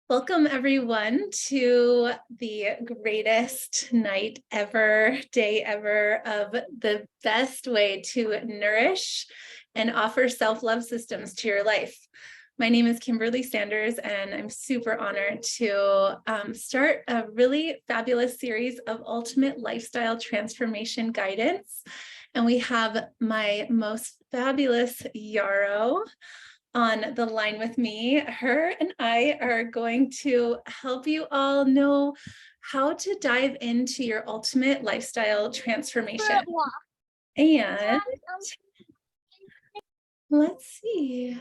Welcome everyone to the greatest night ever, day ever of the best way to nourish and offer self-love systems to your life. My name is Kimberly Sanders, and I'm super honored to start a really fabulous series of ultimate lifestyle transformation guidance. And we have my most fabulous Yarrow on the line with me. Her and I are going to help you all know how to dive into your ultimate lifestyle transformation. And let's see.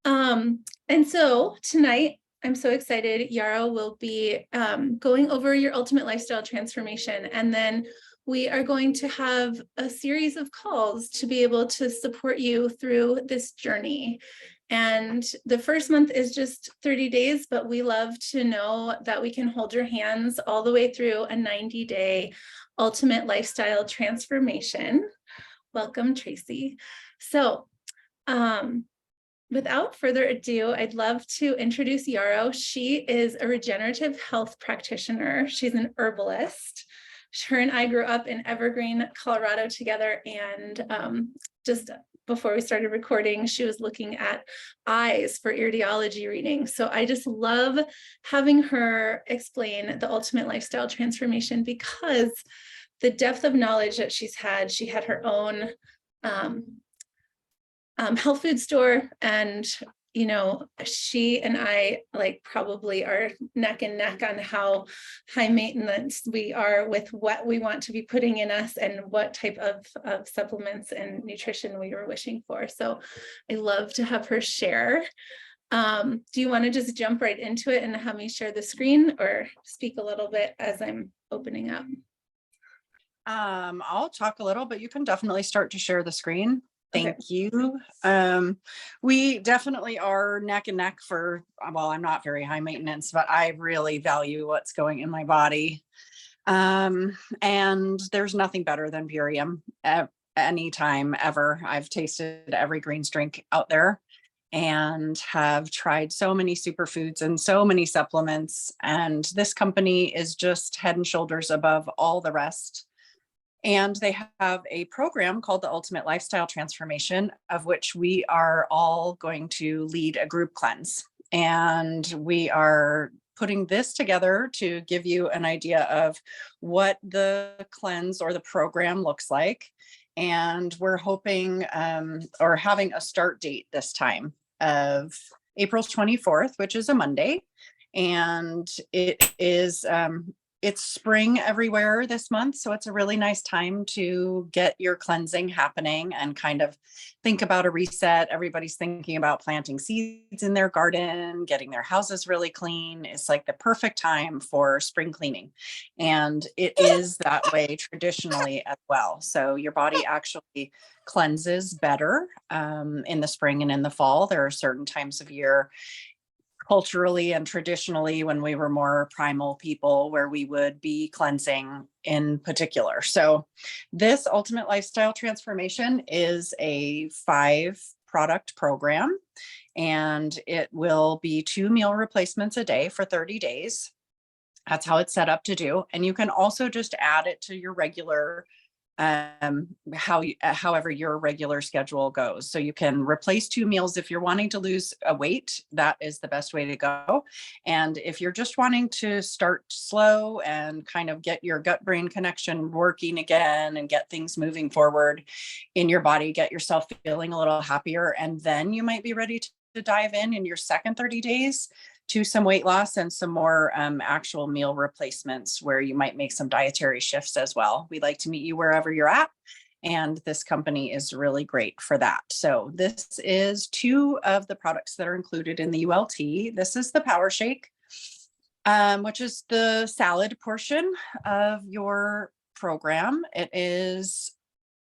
And so tonight, I'm so excited. Yarrow will be going over your ultimate lifestyle transformation, and then we are going to have a series of calls to be able to support you through this journey. And the first month is just 30 days, but we love to know that we can hold your hands all the way through a 90-day ultimate lifestyle transformation. Welcome, Tracy. So, without further ado, I'd love to introduce Yarrow. She is a regenerative health practitioner. She's an herbalist. Her and I grew up in Evergreen, Colorado together, and just before we started recording, she was looking at eyes for iridiology reading. So I just love having her explain the ultimate lifestyle transformation, because the depth of knowledge that she's had, she had her own health food store, and she and I probably are neck and neck on how high maintenance we are with what we want to be putting in us and what type of supplements and nutrition we were wishing for. So I love to have her share. Do you want to just jump right into it and have me share the screen, or speak a little bit as I'm opening up? I'll talk a little, but you can definitely start to share the screen. Thank Okay. you. We definitely are neck and neck for, well, I'm not very high maintenance, but I really value what's going in my body. And there's nothing better than Burium anytime ever. I've tasted every greens drink out there and have tried so many superfoods and so many supplements. And this company is just head and shoulders above all the rest. And they have a program called the Ultimate Lifestyle Transformation, of which we are all going to lead a group cleanse. And we are putting this together to give you an idea of what the cleanse or the program looks like. And we're hoping or having a start date this time of April 24th, which is a Monday. And it is it's spring everywhere this month, so it's a really nice time to get your cleansing happening and kind of think about a reset. Everybody's thinking about planting seeds in their garden, getting their houses really clean. It's like the perfect time for spring cleaning. And it is that way traditionally as well. So your body actually cleanses better in the spring and in the fall. There are certain times of year, culturally and traditionally, when we were more primal people, where we would be cleansing in particular. So this Ultimate Lifestyle Transformation is a 5-product program, and it will be 2 meal replacements a day for 30 days. That's how it's set up to do. And you can also just add it to your regular however your regular schedule goes. So you can replace 2 meals if you're wanting to lose a weight. That is the best way to go. And if you're just wanting to start slow and kind of get your gut brain connection working again and get things moving forward in your body, get yourself feeling a little happier, and then you might be ready to dive in your second 30 days to some weight loss and some more actual meal replacements, where you might make some dietary shifts as well. We'd like to meet you wherever you're at, and this company is really great for that. So this is 2 of the products that are included in the ULT. This is the Power Shake, which is the salad portion of your program. It is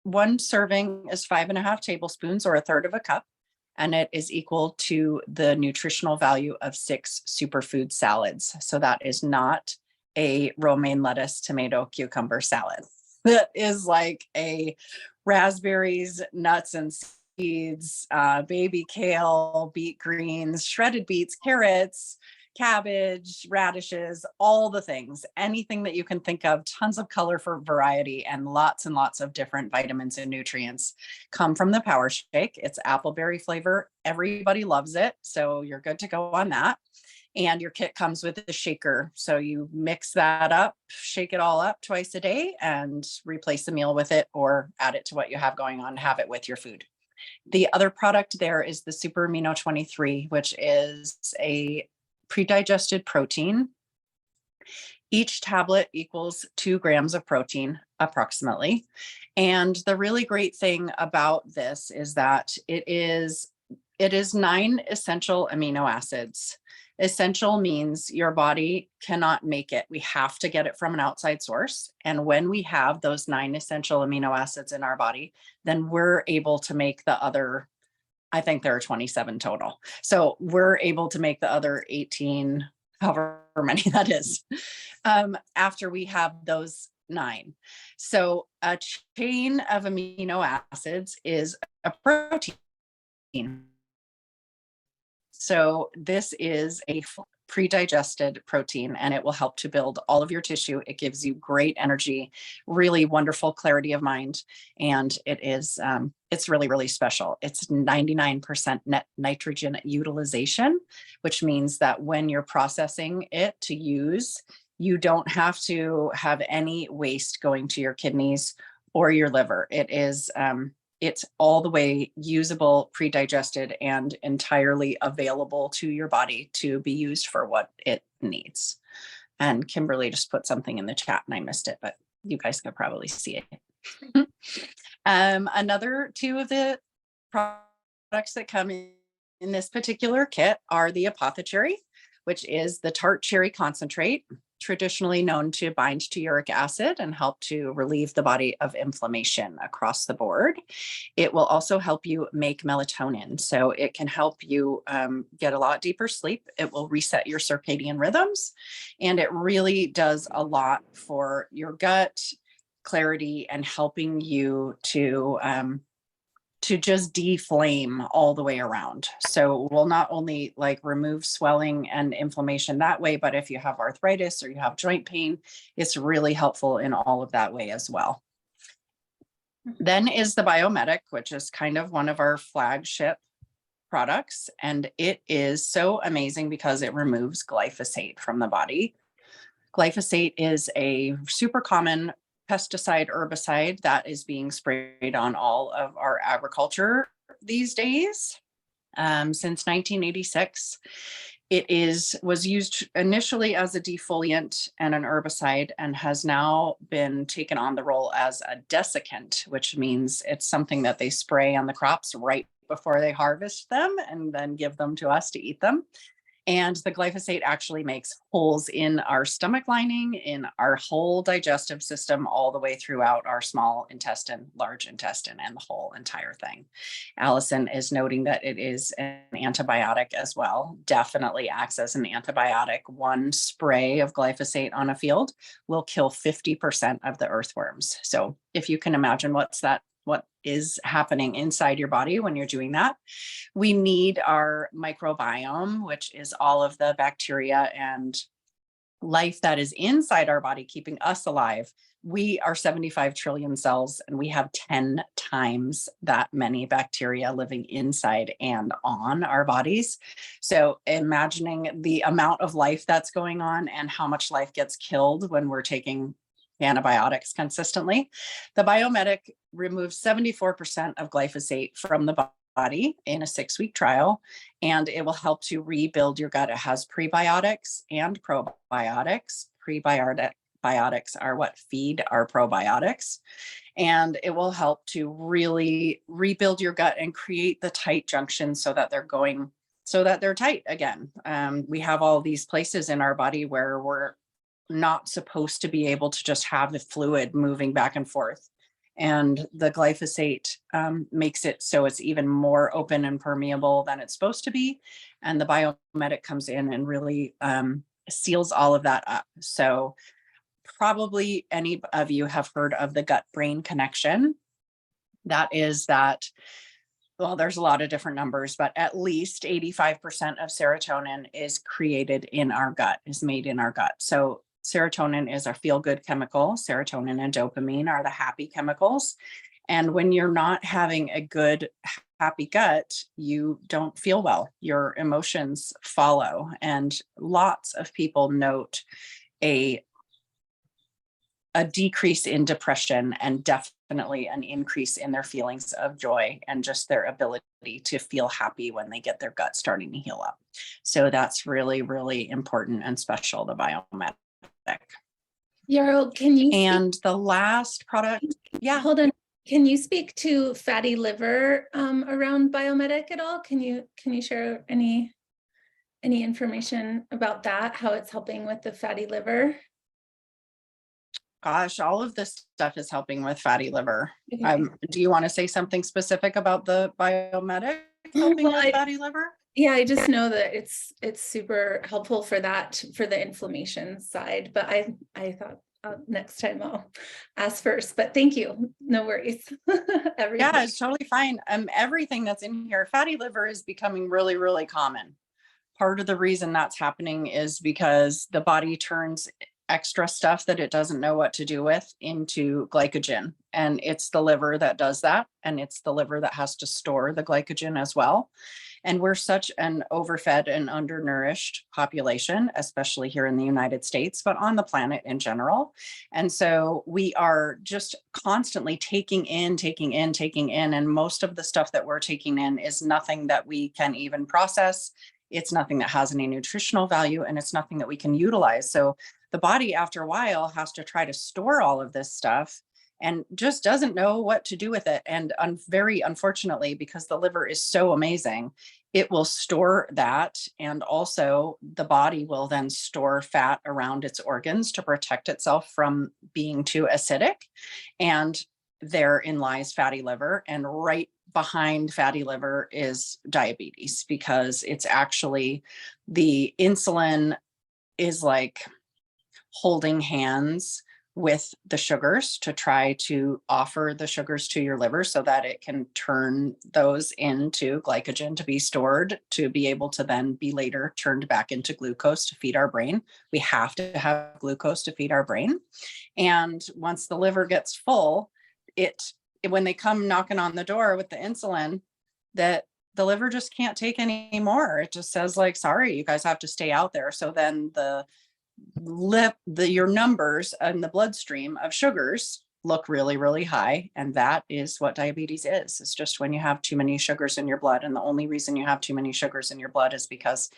1 serving is 5.5 tablespoons, or a third of a cup. And it is equal to the nutritional value of 6 superfood salads. So that is not a romaine lettuce, tomato, cucumber salad. That is like a raspberries, nuts and seeds, baby kale, beet greens, shredded beets, carrots, cabbage, radishes, all the things, anything that you can think of, tons of color for variety, and lots of different vitamins and nutrients come from the Power Shake. It's appleberry flavor. Everybody loves it. So you're good to go on that. And your kit comes with a shaker. So you mix that up, shake it all up twice a day, and replace the meal with it or add it to what you have going on, have it with your food. The other product there is the Super Amino 23, which is a pre-digested protein. Each tablet equals 2 grams of protein approximately. And the really great thing about this is that it is 9 essential amino acids. Essential means your body cannot make it. We have to get it from an outside source. And when we have those 9 essential amino acids in our body, then we're able to make the other, I think there are 27 total. So we're able to make the other 18, however many that is, after we have those 9. So a chain of amino acids is a protein. So this is a pre-digested protein, and it will help to build all of your tissue. It gives you great energy, really wonderful clarity of mind, and it is it's really special. It's 99% net nitrogen utilization, which means that when you're processing it to use, you don't have to have any waste going to your kidneys or your liver. It is it's all the way usable, pre-digested, and entirely available to your body to be used for what it needs. And Kimberly just put something in the chat and I missed it, but you guys can probably see it. Another 2 of the products that come in this particular kit are the Apothecary, which is the tart cherry concentrate, traditionally known to bind to uric acid and help to relieve the body of inflammation across the board. It will also help you make melatonin. So it can help you get a lot deeper sleep. It will reset your circadian rhythms. And it really does a lot for your gut clarity and helping you to just deflame all the way around. So we'll not only like remove swelling and inflammation that way, but if you have arthritis or you have joint pain, it's really helpful in all of that way as well. Then is the Biomedic, which is kind of one of our flagship products. And it is so amazing because it removes glyphosate from the body. Glyphosate is a super common pesticide herbicide that is being sprayed on all of our agriculture these days. Since 1986, it was used initially as a defoliant and an herbicide and has now been taken on the role as a desiccant, which means it's something that they spray on the crops right before they harvest them and then give them to us to eat them. And the glyphosate actually makes holes in our stomach lining, in our whole digestive system, all the way throughout our small intestine, large intestine, and the whole entire thing. Allison is noting that it is an antibiotic as well. Definitely acts as an antibiotic. One spray of glyphosate on a field will kill 50% of the earthworms. So if you can imagine what is happening inside your body when you're doing that. We need our microbiome, which is all of the bacteria and life that is inside our body, keeping us alive. We are 75 trillion cells, and we have 10 times that many bacteria living inside and on our bodies. So imagining the amount of life that's going on and how much life gets killed when we're taking antibiotics consistently. The Biomedic removes 74% of glyphosate from the body in a 6-week trial, and it will help to rebuild your gut. It has prebiotics and probiotics. Prebiotics are what feed our probiotics, and it will help to really rebuild your gut and create the tight junctions so that they're tight again. We have all these places in our body where we're not supposed to be able to just have the fluid moving back and forth. And the glyphosate makes it so it's even more open and permeable than it's supposed to be. And the Biomedic comes in and really seals all of that up. So probably any of you have heard of the gut-brain connection. That is that well, there's a lot of different numbers, but at least 85% of serotonin is created in our gut, is made in our gut. So serotonin is our feel-good chemical. Serotonin and dopamine are the happy chemicals. And when you're not having a good, happy gut, you don't feel well. Your emotions follow. And lots of people note a decrease in depression and definitely an increase in their feelings of joy and just their ability to feel happy when they get their gut starting to heal up. So that's really, really important and special, the Biometric. Yarrow, can you speak? And the last product, yeah. Hold on. Can you speak to fatty liver around Biometric at all? Can you share any information about that, how it's helping with the fatty liver? Gosh, all of this stuff is helping with fatty liver. Okay. Do you want to say something specific about the Biometric helping Well, with fatty liver? yeah, I just know that it's super helpful for that, for the inflammation side, but I thought next time I'll ask first, but thank you. No worries. Everything. Yeah, it's totally fine. Everything that's in here, fatty liver is becoming really, really common. Part of the reason that's happening is because the body turns extra stuff that it doesn't know what to do with into glycogen. And it's the liver that does that. And it's the liver that has to store the glycogen as well. And we're such an overfed and undernourished population, especially here in the United States, but on the planet in general. And so we are just constantly taking in. And most of the stuff that we're taking in is nothing that we can even process. It's nothing that has any nutritional value, and it's nothing that we can utilize. So the body, after a while, has to try to store all of this stuff and just doesn't know what to do with it. And very unfortunately, because the liver is so amazing, it will store that. And also the body will then store fat around its organs to protect itself from being too acidic. And therein lies fatty liver. And right behind fatty liver is diabetes, because it's actually the insulin is like holding hands with the sugars to try to offer the sugars to your liver so that it can turn those into glycogen to be stored, to be able to then be later turned back into glucose to feed our brain. We have to have glucose to feed our brain. And once the liver gets full, when they come knocking on the door with the insulin, that the liver just can't take any more. It just says like, sorry, you guys have to stay out there. So then your numbers in the bloodstream of sugars look really, really high. And that is what diabetes is. It's just when you have too many sugars in your blood. And the only reason you have too many sugars in your blood is because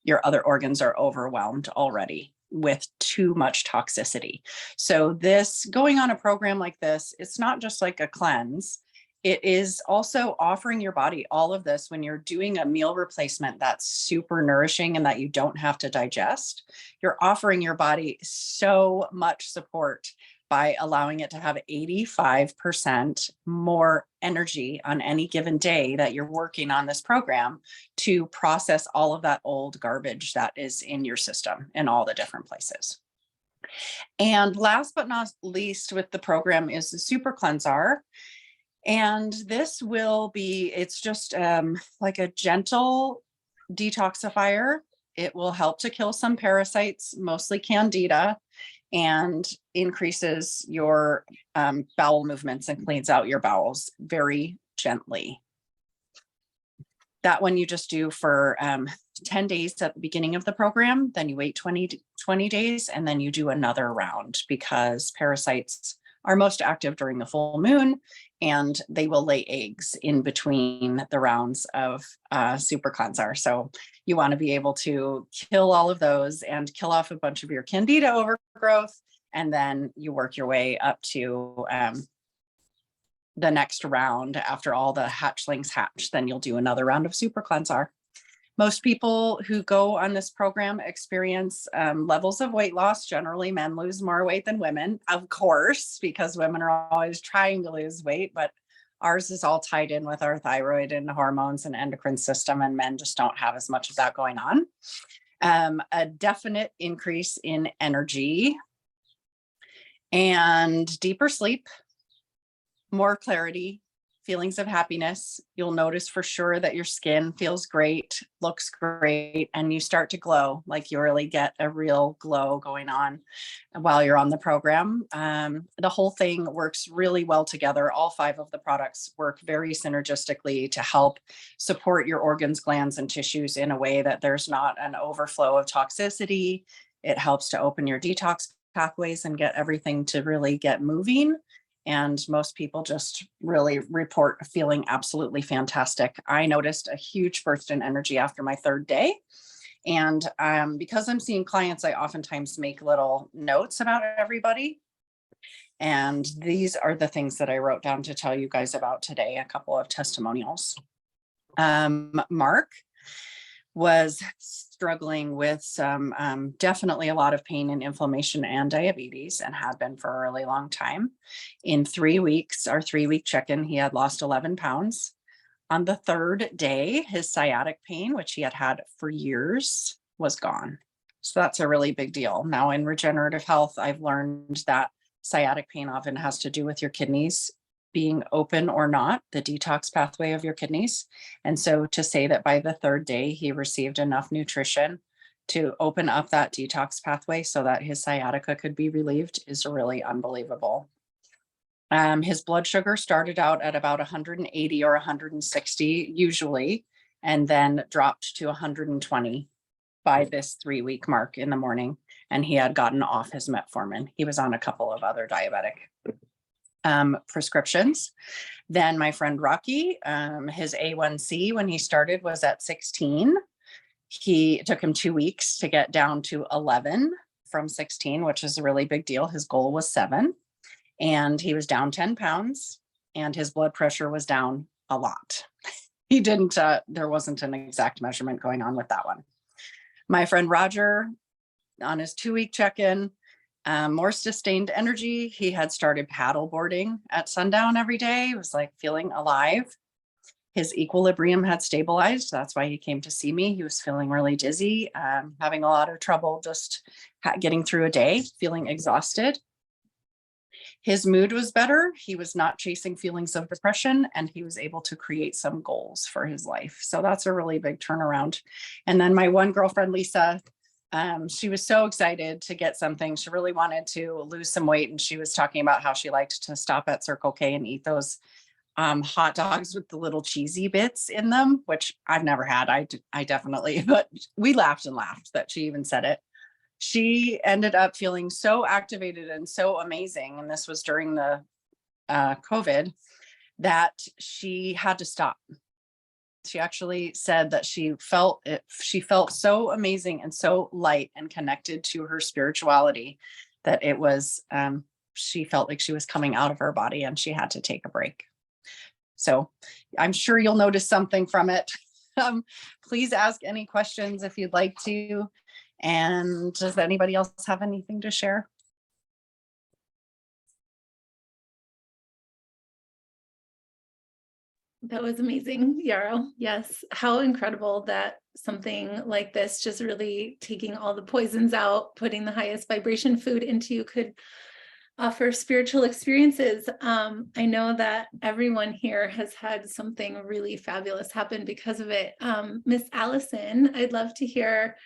your other organs are overwhelmed already with too much toxicity. So this, going on a program like this, it's not just like a cleanse. It is also offering your body all of this when you're doing a meal replacement that's super nourishing and that you don't have to digest. You're offering your body so much support by allowing it to have 85% more energy on any given day that you're working on this program to process all of that old garbage that is in your system in all the different places. And last but not least with the program is the Super Cleanser. And this will be, it's just like a gentle detoxifier. It will help to kill some parasites, mostly Candida, and increases your bowel movements and cleans out your bowels very gently. That one you just do for 10 days at the beginning of the program, then you wait 20 days, and then you do another round, because parasites are most active during the full moon, and they will lay eggs in between the rounds of Super Cleanser. So you want to be able to kill all of those and kill off a bunch of your Candida overgrowth, and then you work your way up to the next round. After all the hatchlings hatch, then you'll do another round of Super Cleanser. Most people who go on this program experience levels of weight loss. Generally, men lose more weight than women, of course, because women are always trying to lose weight, but ours is all tied in with our thyroid and hormones and endocrine system, and men just don't have as much of that going on. A definite increase in energy and deeper sleep, more clarity, feelings of happiness. You'll notice for sure that your skin feels great, looks great, and you start to glow. Like you really get a real glow going on while you're on the program. The whole thing works really well together. All 5 of the products work very synergistically to help support your organs, glands, and tissues in a way that there's not an overflow of toxicity. It helps to open your detox pathways and get everything to really get moving. And most people just really report feeling absolutely fantastic. I noticed a huge burst in energy after my 3rd day. And because I'm seeing clients, I oftentimes make little notes about everybody. And these are the things that I wrote down to tell you guys about today, a couple of testimonials. Mark was struggling with some definitely a lot of pain and inflammation and diabetes, and had been for a really long time. In 3 weeks, our 3-week check-in, he had lost 11 pounds. On the 3rd day, his sciatic pain, which he had had for years, was gone. So that's a really big deal. Now, in regenerative health, I've learned that sciatic pain often has to do with your kidneys being open or not, the detox pathway of your kidneys. And so to say that by the 3rd day, he received enough nutrition to open up that detox pathway so that his sciatica could be relieved is really unbelievable. His blood sugar started out at about 180 or 160 usually, and then dropped to 120 by this 3-week mark in the morning. And he had gotten off his metformin. He was on a couple of other diabetic prescriptions. Then my friend Rocky, his A1C when he started was at 16. It took him 2 weeks to get down to 11 from 16, which is a really big deal. His goal was 7, and he was down 10 pounds, and his blood pressure was down a lot. He didn't, there wasn't an exact measurement going on with that one. My friend Roger, on his 2-week check-in, more sustained energy. He had started paddle boarding at sundown every day. He was like feeling alive. His equilibrium had stabilized. That's why he came to see me. He was feeling really dizzy, having a lot of trouble just getting through a day, feeling exhausted. His mood was better. He was not chasing feelings of depression, and he was able to create some goals for his life. So that's a really big turnaround. And then my one girlfriend, Lisa, she was so excited to get something. She really wanted to lose some weight. And she was talking about how she liked to stop at Circle K and eat those hot dogs with the little cheesy bits in them, which I've never had. I definitely, but we laughed and laughed that she even said it. She ended up feeling so activated and so amazing. And this was during the COVID, that she had to stop. She actually said that she felt so amazing and so light and connected to her spirituality that it was, she felt like she was coming out of her body and she had to take a break. So I'm sure you'll notice something from it. Please ask any questions if you'd like to. And does anybody else have anything to share? That was amazing, Yarrow. Yes. How incredible that something like this, just really taking all the poisons out, putting the highest vibration food into you, could offer spiritual experiences. I know that everyone here has had something really fabulous happen because of it. Miss Allison, I'd love to hear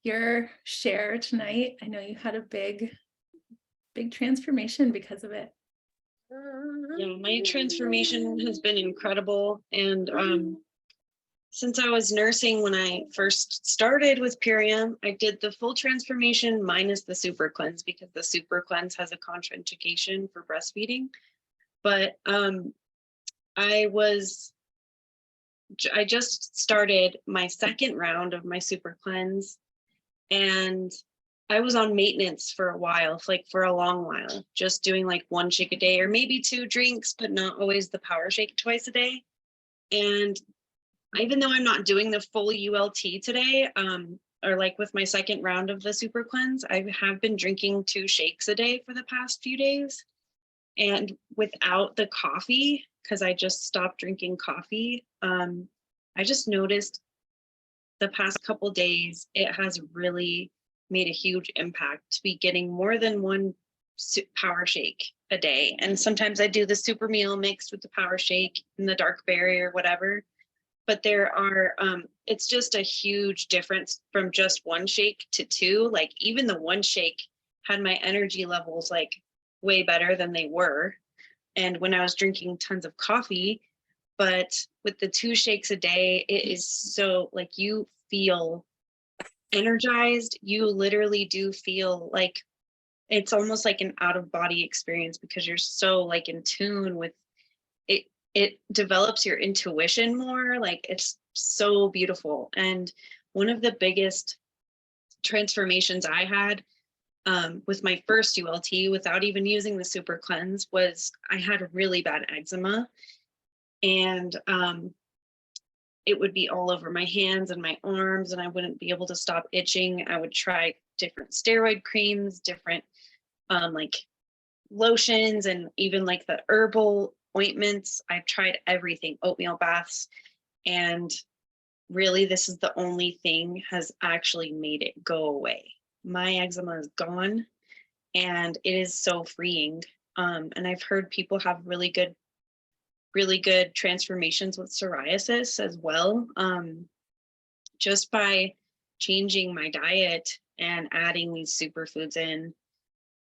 your share tonight. I know you had a big transformation because of it. Yeah, my transformation has been incredible. And since I was nursing when I first started with Purium, I did the full transformation minus the super cleanse, because the super cleanse has a contraindication for breastfeeding. But I just started my 2nd round of my super cleanse, and I was on maintenance for a while, like for a long while, just doing like 1 shake a day or maybe 2 drinks, but not always the power shake twice a day. And even though I'm not doing the full ULT today, or like with my 2nd round of the super cleanse, I have been drinking 2 shakes a day for the past few days. And without the coffee, because I just stopped drinking coffee, I just noticed the past couple days, it has really made a huge impact to be getting more than 1 power shake a day. And sometimes I do the super meal mixed with the power shake and the dark berry or whatever. But there are, it's just a huge difference from just one shake to two. Like even the one shake had my energy levels like way better than they were. And when I was drinking tons of coffee, but with the 2 shakes a day, it is so like you feel energized. You literally do feel like it's almost like an out of body experience because you're so like in tune with it. It develops your intuition more. Like it's so beautiful. And one of the biggest transformations I had with my first ULT without even using the super cleanse was I had really bad eczema, and it would be all over my hands and my arms, and I wouldn't be able to stop itching. I would try different steroid creams, different like lotions, and even like the herbal ointments. I've tried everything, oatmeal baths, and really this is the only thing has actually made it go away. My eczema is gone, and it is so freeing. And I've heard people have really good transformations with psoriasis as well. Just by changing my diet and adding these superfoods in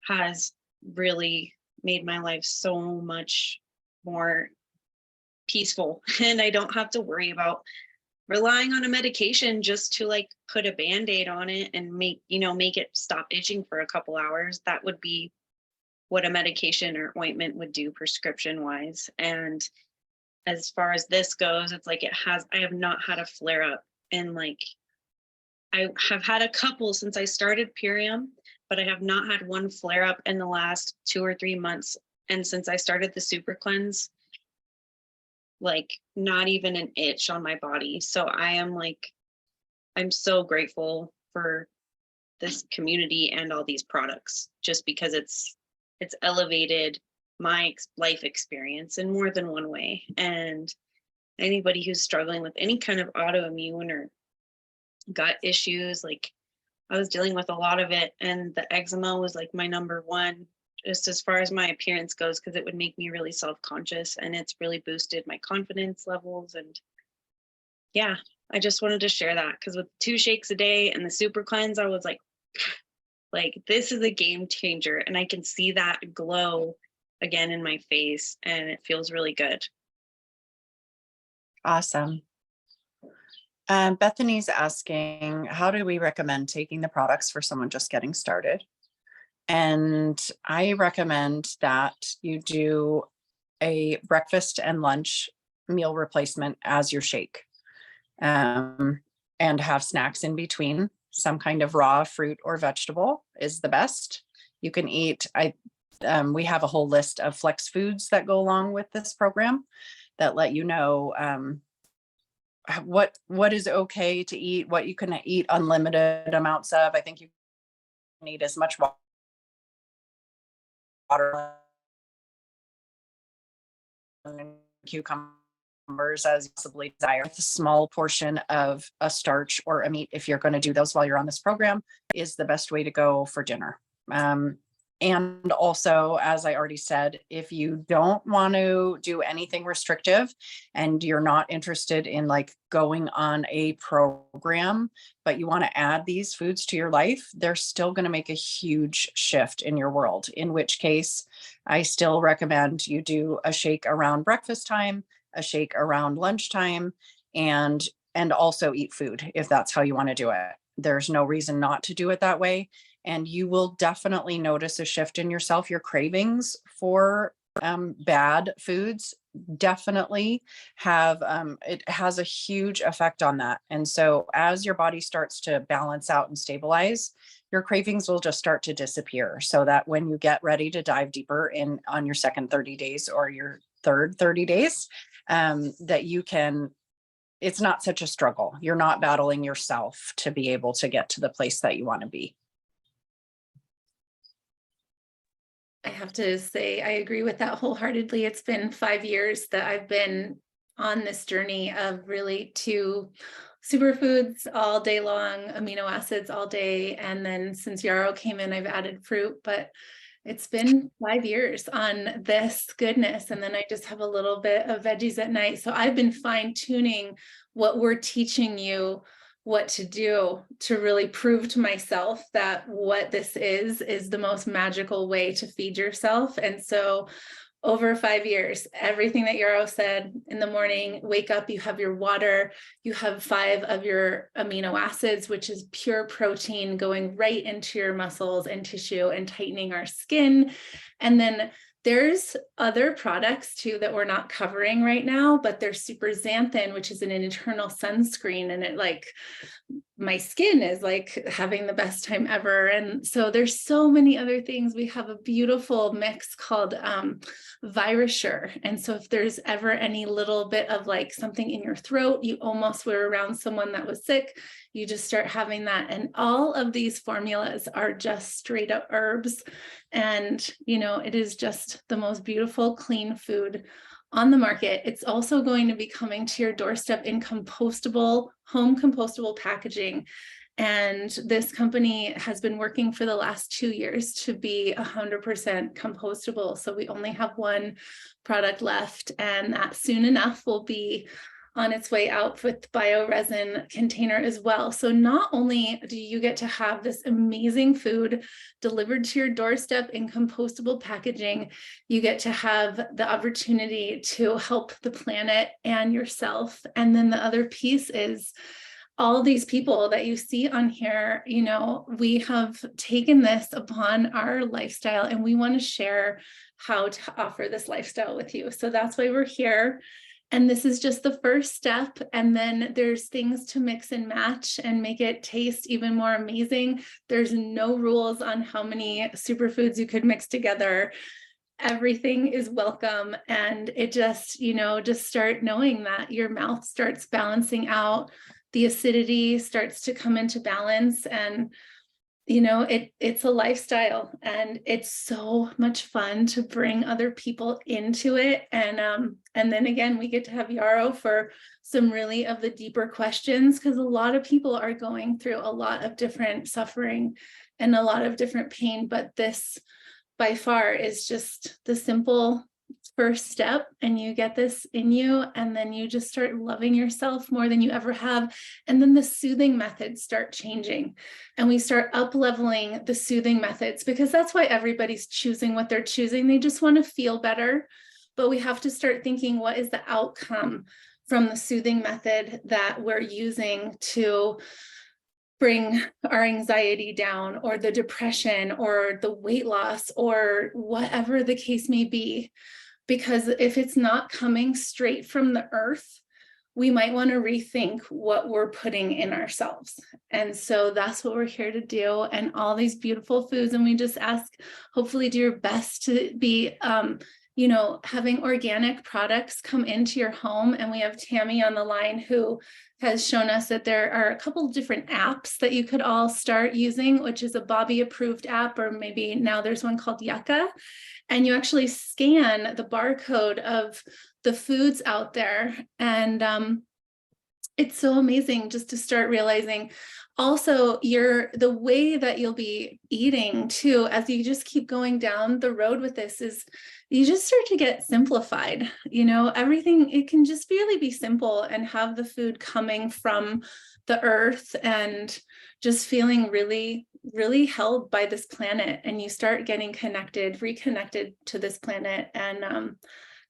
has really made my life so much more peaceful. And I don't have to worry about relying on a medication just to like put a band-aid on it and make it stop itching for a couple hours. That would be what a medication or ointment would do prescription wise. And as far as this goes, it's like I have not had a flare up, and like I have had a couple since I started Purium, but I have not had one flare up in the last 2 or 3 months. And since I started the super cleanse, like not even an itch on my body. So I'm so grateful for this community and all these products, just because it's elevated my life experience in more than one way. And anybody who's struggling with any kind of autoimmune or gut issues, like I was dealing with a lot of it, and the eczema was like my number one, just as far as my appearance goes, because it would make me really self-conscious, and it's really boosted my confidence levels. And yeah, I just wanted to share that because with 2 shakes a day and the super cleanse, I was like this is a game changer, and I can see that glow again in my face, and it feels really good. Awesome. Bethany's asking, how do we recommend taking the products for someone just getting started? And I recommend that you do a breakfast and lunch meal replacement as your shake, and have snacks in between. Some kind of raw fruit or vegetable is the best. You can eat, we have a whole list of flex foods that go along with this program that let you know what is okay to eat, what you can eat unlimited amounts of. I think you need as much water and cucumbers as you possibly desire. A small portion of a starch or a meat, if you're going to do those while you're on this program, is the best way to go for dinner. And also, as I already said, if you don't want to do anything restrictive and you're not interested in like going on a program, but you want to add these foods to your life, they're still going to make a huge shift in your world. In which case, I still recommend you do a shake around breakfast time, a shake around lunchtime, and also eat food if that's how you want to do it. There's no reason not to do it that way. And you will definitely notice a shift in yourself. Your cravings for bad foods definitely have, it has a huge effect on that. And so as your body starts to balance out and stabilize, your cravings will just start to disappear, so that when you get ready to dive deeper in on your second 30 days or your third 30 days, that you can, it's not such a struggle. You're not battling yourself to be able to get to the place that you want to be. I have to say, I agree with that wholeheartedly. It's been 5 years that I've been on this journey of really 2 superfoods all day long, amino acids all day. And then since Yarrow came in, I've added fruit, but It's been 5 years on this goodness. And then I just have a little bit of veggies at night. So I've been fine tuning what we're teaching you what to do to really prove to myself that what this is the most magical way to feed yourself. And so over 5 years, everything that Yarrow said in the morning, wake up, you have your water, you have 5 of your amino acids, which is pure protein going right into your muscles and tissue and tightening our skin. And then there's other products too that we're not covering right now, but there's super xanthan, which is an internal sunscreen, and it like, my skin is like having the best time ever. And so there's so many other things. We have a beautiful mix called Virusure. And so if there's ever any little bit of like something in your throat, you almost were around someone that was sick, you just start having that. And all of these formulas are just straight up herbs. And, you know, it is just the most beautiful, clean food on the market. It's also going to be coming to your doorstep in compostable, home compostable packaging. And this company has been working for the last 2 years to be 100% compostable. So we only have one product left, and that soon enough will be on its way out with bioresin container as well. So not only do you get to have this amazing food delivered to your doorstep in compostable packaging, you get to have the opportunity to help the planet and yourself. And then the other piece is all these people that you see on here, you know, we have taken this upon our lifestyle, and we want to share how to offer this lifestyle with you. So that's why we're here. And this is just the first step. And then there's things to mix and match and make it taste even more amazing. There's no rules on how many superfoods you could mix together. Everything is welcome. And it just, you know, just start knowing that your mouth starts balancing out. The acidity starts to come into balance, and you know, it's a lifestyle, and it's so much fun to bring other people into it. And then again, we get to have Yarrow for some really of the deeper questions, because a lot of people are going through a lot of different suffering and a lot of different pain, but this by far is just the simple first step, and you get this in you, and then you just start loving yourself more than you ever have. And then the soothing methods start changing, and we start up leveling the soothing methods, because that's why everybody's choosing what they're choosing. They just want to feel better, but we have to start thinking, what is the outcome from the soothing method that we're using to bring our anxiety down, or the depression, or the weight loss, or whatever the case may be. Because if it's not coming straight from the earth, we might want to rethink what we're putting in ourselves. And so that's what we're here to do. And all these beautiful foods. And we just ask, hopefully do your best to be, you know, having organic products come into your home. And we have Tammy on the line who has shown us that there are a couple of different apps that you could all start using, which is a Bobby approved app, or maybe now there's one called Yucca. And you actually scan the barcode of the foods out there. And it's so amazing just to start realizing also the way that you'll be eating too, as you just keep going down the road with this, is you just start to get simplified. You know, everything, it can just really be simple and have the food coming from the earth and just feeling really, really held by this planet. And you start getting reconnected to this planet, and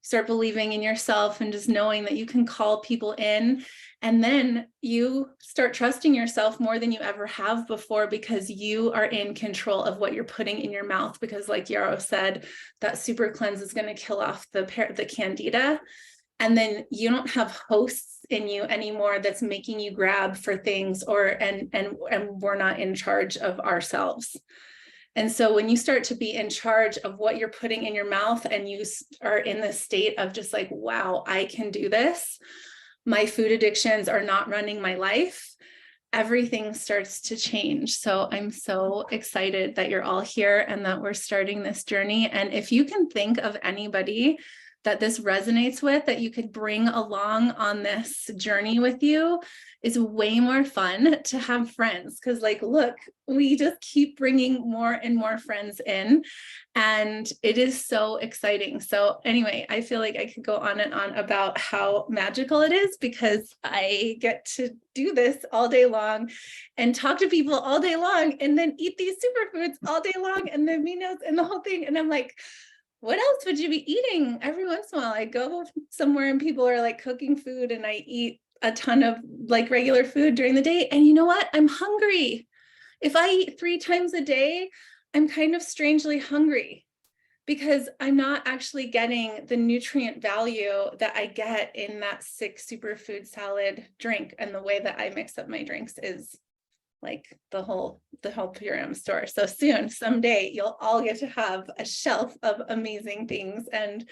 start believing in yourself, and just knowing that you can call people in. And then you start trusting yourself more than you ever have before, because you are in control of what you're putting in your mouth. Because like Yarrow said, that super cleanse is going to kill off the candida. And then you don't have hosts in you anymore that's making you grab for things, and we're not in charge of ourselves. And so when you start to be in charge of what you're putting in your mouth, and you are in this state of just like, wow, I can do this. My food addictions are not running my life. Everything starts to change. So I'm so excited that you're all here and that we're starting this journey. And if you can think of anybody that this resonates with, that you could bring along on this journey with you, is way more fun to have friends. Because like, look, we just keep bringing more and more friends in, and it is so exciting. So anyway, I feel like I could go on and on about how magical it is, because I get to do this all day long and talk to people all day long, and then eat these superfoods all day long, and the aminos and the whole thing. And I'm like, what else would you be eating? Every once in a while I go somewhere and people are like cooking food, and I eat a ton of like regular food during the day. And you know what? I'm hungry. If I eat 3 times a day, I'm kind of strangely hungry, because I'm not actually getting the nutrient value that I get in that 6 superfood salad drink. And the way that I mix up my drinks is like the whole Purium store. So soon, someday, you'll all get to have a shelf of amazing things, and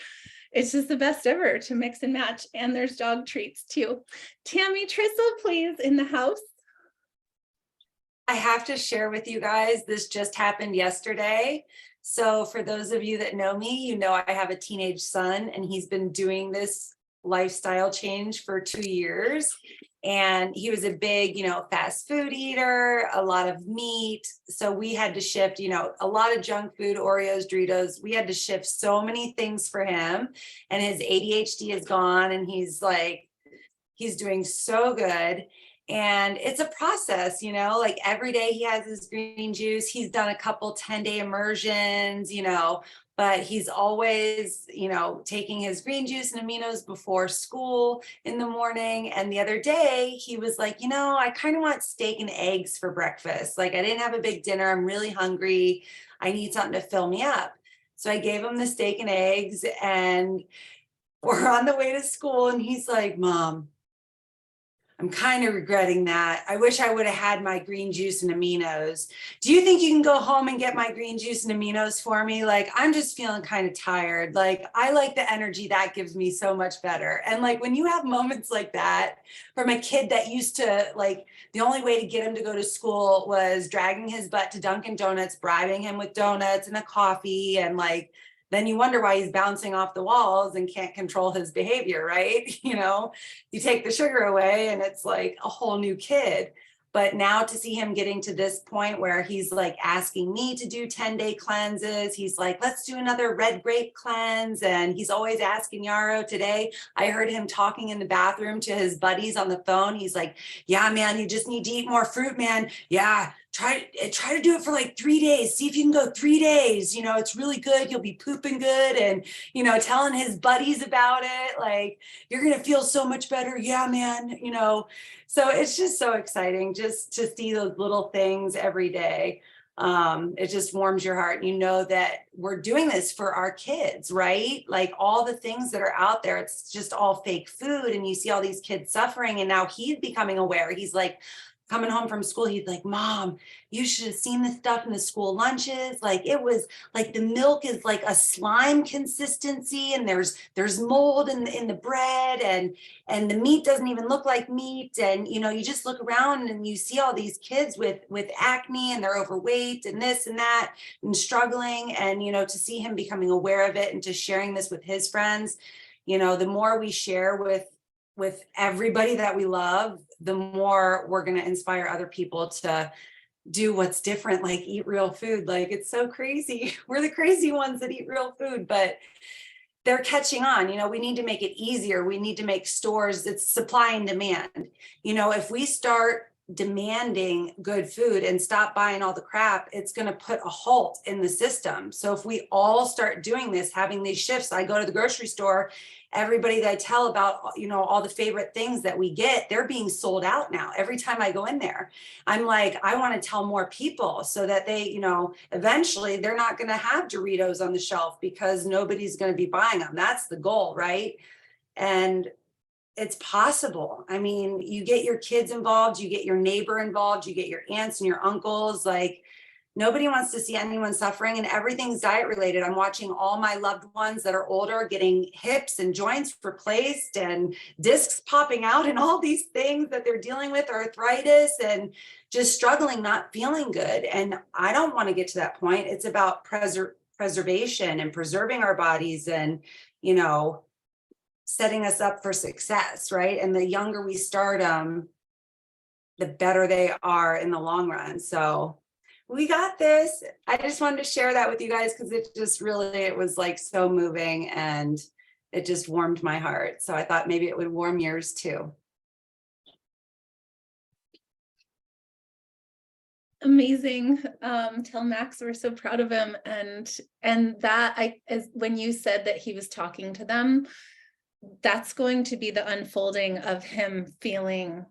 it's just the best ever to mix and match. And there's dog treats too. Tammy Trissel, please, in the house. I have to share with you guys, this just happened yesterday. So for those of you that know me, you know I have a teenage son, and he's been doing this lifestyle change for 2 years. And he was a big, fast food eater, a lot of meat. So we had to shift, a lot of junk food, Oreos, Doritos. We had to shift so many things for him. And his ADHD is gone, and he's doing so good. And it's a process, like every day he has his green juice. He's done a couple 10-day immersions, but he's always, taking his green juice and aminos before school in the morning. And the other day he was like, I kind of want steak and eggs for breakfast. Like, I didn't have a big dinner. I'm really hungry. I need something to fill me up. So I gave him the steak and eggs, and we're on the way to school. And he's like, Mom, I'm kind of regretting that. I wish I would have had my green juice and aminos. Do you think you can go home and get my green juice and aminos for me? Like, I'm just feeling kind of tired. Like, I like the energy that gives me so much better. And like, when you have moments like that from a kid that used to, like, the only way to get him to go to school was dragging his butt to Dunkin' Donuts, bribing him with donuts and a coffee, and like, then you wonder why he's bouncing off the walls and can't control his behavior, right? You take the sugar away and it's like a whole new kid. But now to see him getting to this point where he's like asking me to do 10-day cleanses, he's like, let's do another red grape cleanse. And he's always asking Yarrow. Today, I heard him talking in the bathroom to his buddies on the phone. He's like, yeah, man, you just need to eat more fruit, man. Yeah. Try to do it for like 3 days. See if you can go 3 days. It's really good. You'll be pooping good. And, telling his buddies about it. Like, you're going to feel so much better. Yeah, man. So it's just so exciting just to see those little things every day. It just warms your heart. That we're doing this for our kids, right? Like, all the things that are out there, it's just all fake food. And you see all these kids suffering. And now he's becoming aware. He's like, coming home from school, he's like, Mom, you should have seen this stuff in the school lunches. Like, it was like the milk is like a slime consistency, and there's mold in the bread, and the meat doesn't even look like meat. And you just look around and you see all these kids with acne, and they're overweight and this and that and struggling. And to see him becoming aware of it and just sharing this with his friends, the more we share with everybody that we love, the more we're going to inspire other people to do what's different, like eat real food. Like, it's so crazy. We're the crazy ones that eat real food, but they're catching on. We need to make it easier. We need to make stores, it's supply and demand. If we start demanding good food and stop buying all the crap, it's going to put a halt in the system. So if we all start doing this, having these shifts, I go to the grocery store, everybody that I tell about, all the favorite things that we get, they're being sold out now. Every time I go in there, I'm like, I want to tell more people so that they, eventually they're not going to have Doritos on the shelf because nobody's going to be buying them. That's the goal, right? And it's possible. I mean, you get your kids involved, you get your neighbor involved, you get your aunts and your uncles. Like, nobody wants to see anyone suffering, and everything's diet related. I'm watching all my loved ones that are older getting hips and joints replaced and discs popping out and all these things that they're dealing with, arthritis, and just struggling, not feeling good. And I don't want to get to that point. It's about preservation and preserving our bodies and, you know, setting us up for success, right? And the younger we start them, the better they are in the long run. So we got this. I just wanted to share that with you guys because it just really, it was like so moving and it just warmed my heart. So I thought maybe it would warm yours too. Amazing. Tell Max we're so proud of him. And that as when you said that he was talking to them, that's going to be the unfolding of him feeling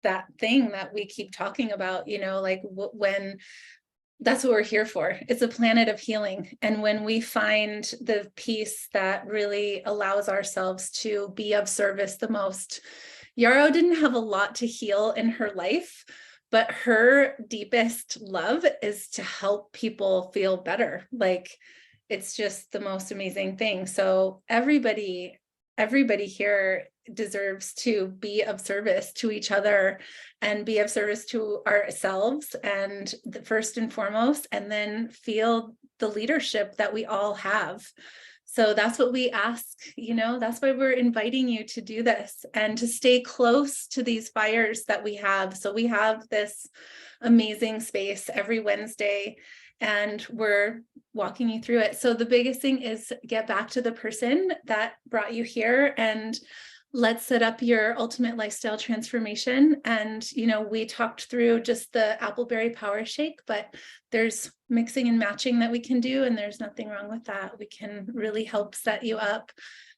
that thing that we keep talking about, you know, like when that's what we're here for. It's a planet of healing. And when we find the peace that really allows ourselves to be of service the most, Yarrow didn't have a lot to heal in her life, but her deepest love is to help people feel better. Like, it's just the most amazing thing. So everybody here deserves to be of service to each other and be of service to ourselves, and first and foremost, and then feel the leadership that we all have. So that's what we ask, you know, that's why we're inviting you to do this and to stay close to these fires that we have. So we have this amazing space every Wednesday, and we're walking you through it. So the biggest thing is get back to the person that brought you here and let's set up your ultimate lifestyle transformation. And, you know, we talked through just the appleberry power shake, but there's mixing and matching that we can do. And there's nothing wrong with that. We can really help set you up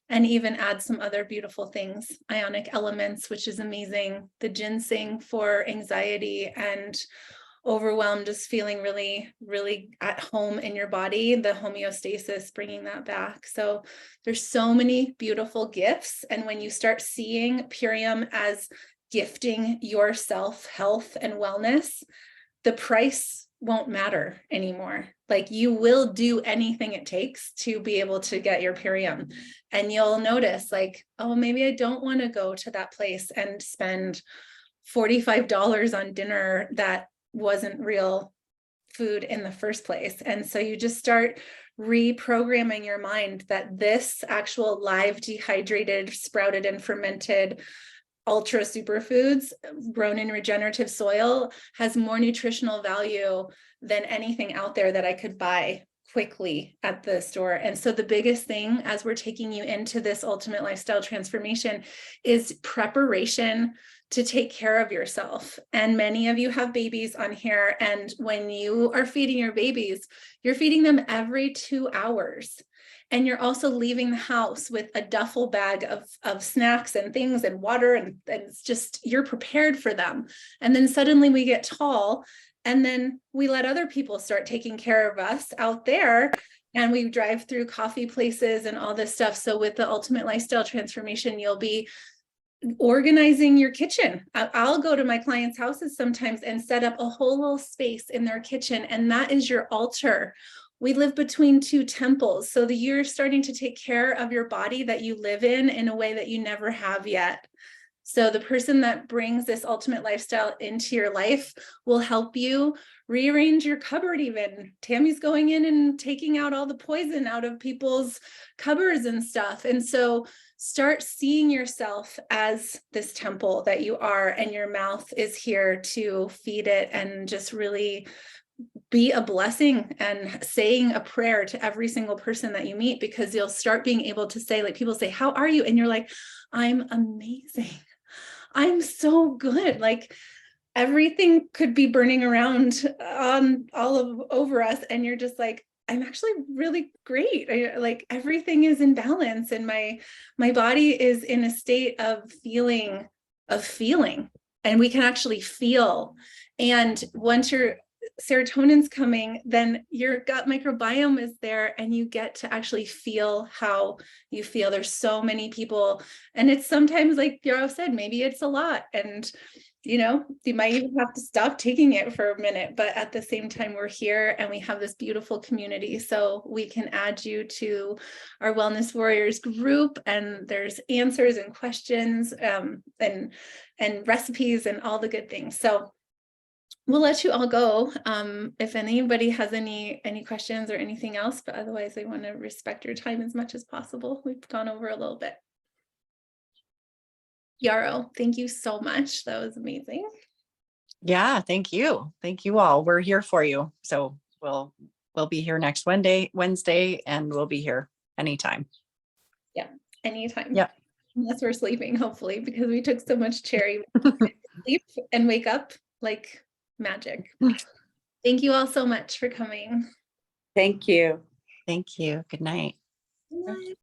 and even add some other beautiful things, ionic elements, which is amazing. The ginseng for anxiety and overwhelmed, just feeling really, really at home in your body, the homeostasis, bringing that back. So there's so many beautiful gifts. And when you start seeing Purium as gifting yourself health and wellness, the price won't matter anymore. Like, you will do anything it takes to be able to get your Purium. And you'll notice like, oh, maybe I don't want to go to that place and spend $45 on dinner that wasn't real food in the first place. And so you just start reprogramming your mind that this actual live, dehydrated, sprouted, and fermented ultra superfoods grown in regenerative soil has more nutritional value than anything out there that I could buy quickly at the store. And so the biggest thing as we're taking you into this ultimate lifestyle transformation is preparation to take care of yourself. And many of you have babies on here. And when you are feeding your babies, you're feeding them every 2 hours. And you're also leaving the house with a duffel bag of snacks and things and water. And it's just, you're prepared for them. And then suddenly we get tall, and then we let other people start taking care of us out there. And we drive through coffee places and all this stuff. So with the ultimate lifestyle transformation, you'll be organizing your kitchen. I'll go to my clients' houses sometimes and set up a whole little space in their kitchen, and that is your altar. We live between two temples, so that you're starting to take care of your body that you live in a way that you never have yet. So the person that brings this ultimate lifestyle into your life will help you rearrange your cupboard even. Tammy's going in and taking out all the poison out of people's cupboards and stuff. And so start seeing yourself as this temple that you are, and your mouth is here to feed it and just really be a blessing and saying a prayer to every single person that you meet, because you'll start being able to say, like, people say, how are you? And you're like, I'm amazing. I'm so good. Like, everything could be burning around on over us. And you're just like, I'm actually really great. Like, everything is in balance, and my body is in a state of feeling, and we can actually feel. And once your serotonin's coming, then your gut microbiome is there, and you get to actually feel how you feel. There's so many people, and it's sometimes, like Yarrow said, maybe it's a lot, and you know, you might even have to stop taking it for a minute, but at the same time, we're here and we have this beautiful community. So we can add you to our Wellness Warriors group, and there's answers and questions and recipes and all the good things. So we'll let you all go. If anybody has any questions or anything else, but otherwise I want to respect your time as much as possible. We've gone over a little bit. Yarrow, thank you so much. That was amazing. Yeah, thank you. Thank you all. We're here for you. So we'll be here next Wednesday, and we'll be here anytime. Yeah, anytime. Yeah. Unless we're sleeping, hopefully, because we took so much cherry. Sleep and wake up like magic. Thank you all so much for coming. Thank you. Thank you. Good night. Good night.